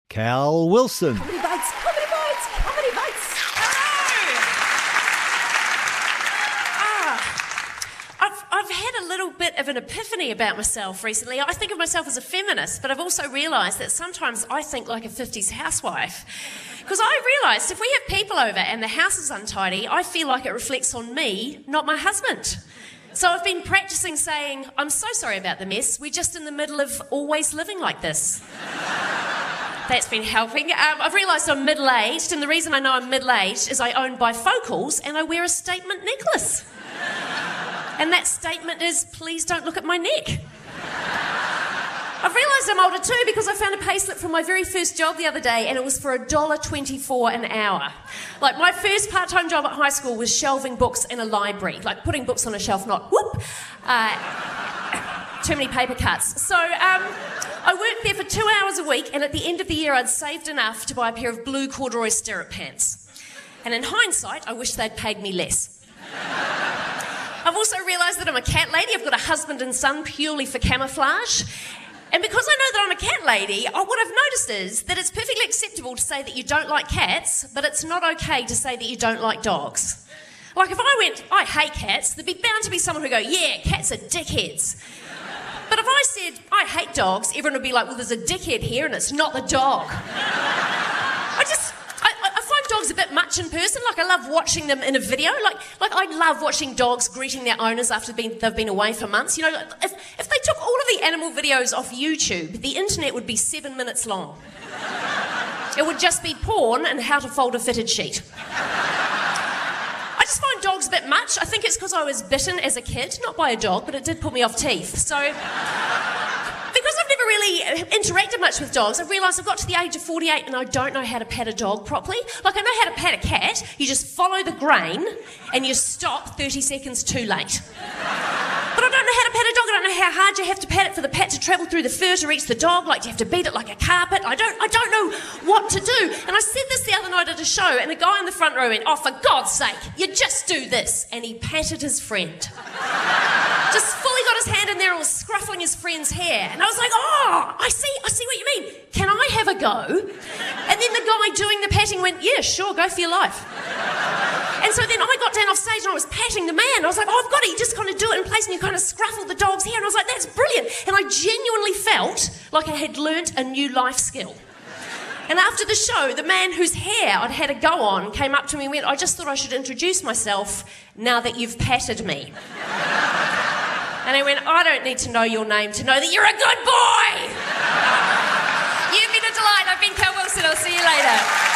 Cal Wilson. Comedy Bites, Comedy Bites, Comedy Bites. I've had a little bit of an epiphany about myself recently. I think of myself as a feminist, but I've also realised that sometimes I think like a 50s housewife. Because I realised if we have people over and the house is untidy, I feel like it reflects on me, not my husband. So I've been practising saying, I'm so sorry about the mess, we're just in the middle of always living like this. That's been helping. I've realised I'm middle-aged, and the reason I know I'm middle-aged is I own bifocals and I wear a statement necklace. And that statement is, please don't look at my neck. I've realised I'm older too because I found a payslip from my very first job the other day and it was for $1.24 an hour. Like, my first part-time job at high school was shelving books in a library, like putting books on a shelf, not whoop, too many paper cuts. So I worked there for 2 hours a week, and at the end of the year I'd saved enough to buy a pair of blue corduroy stirrup pants. And in hindsight, I wish they'd paid me less. I've also realised that I'm a cat lady. I've got a husband and son purely for camouflage. And because I know that I'm a cat lady, what I've noticed is that it's perfectly acceptable to say that you don't like cats, but it's not okay to say that you don't like dogs. Like, if I went, I hate cats, there'd be bound to be someone who'd go, yeah, cats are dickheads. But if I said, I hate dogs, everyone would be like, well, there's a dickhead here and it's not the dog. I find dogs a bit much in person. Like, I love watching them in a video. Like I love watching dogs greeting their owners after they've been away for months. You know, if they took all of the animal videos off YouTube, the internet would be 7 minutes long. It would just be porn and how to fold a fitted sheet. I just find dogs a bit much. I think it's because I was bitten as a kid, not by a dog, but it did put me off teeth. So, because I've never really interacted much with dogs, I've realised I've got to the age of 48 and I don't know how to pat a dog properly. Like, I know how to pat a cat. You just follow the grain and you stop 30 seconds too late. But I don't know how to pat a dog. I don't know how hard you have to pat it for the pat to travel through the fur to reach the dog. Like, do you have to beat it like a carpet? I don't know what to do. And I said this the other night at a show, and a guy in the front row went, oh, for God's sake, you just do this. And he patted his friend. Just fully got his hand in there, all scruffling his friend's hair. And I was like, oh, I see what you mean. Can I have a go? And then the guy doing the patting went, yeah, sure, go for your life. And so then I got down off stage and I was patting the man. I was like, oh, I've got it. You just kind of do it in place and you kind of scruffle the dog's hair. And I was like, that's brilliant. And I genuinely felt like I had learnt a new life skill. And after the show, the man whose hair I'd had a go on came up to me and went, I just thought I should introduce myself now that you've patted me. And I went, I don't need to know your name to know that you're a good boy. You've been a delight. I've been Cal Wilson. I'll see you later.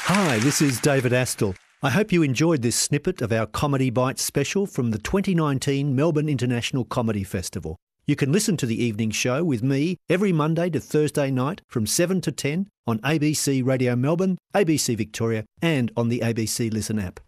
Hi, this is David Astle. I hope you enjoyed this snippet of our Comedy Bites special from the 2019 Melbourne International Comedy Festival. You can listen to the evening show with me every Monday to Thursday night from 7 to 10 on ABC Radio Melbourne, ABC Victoria and on the ABC Listen app.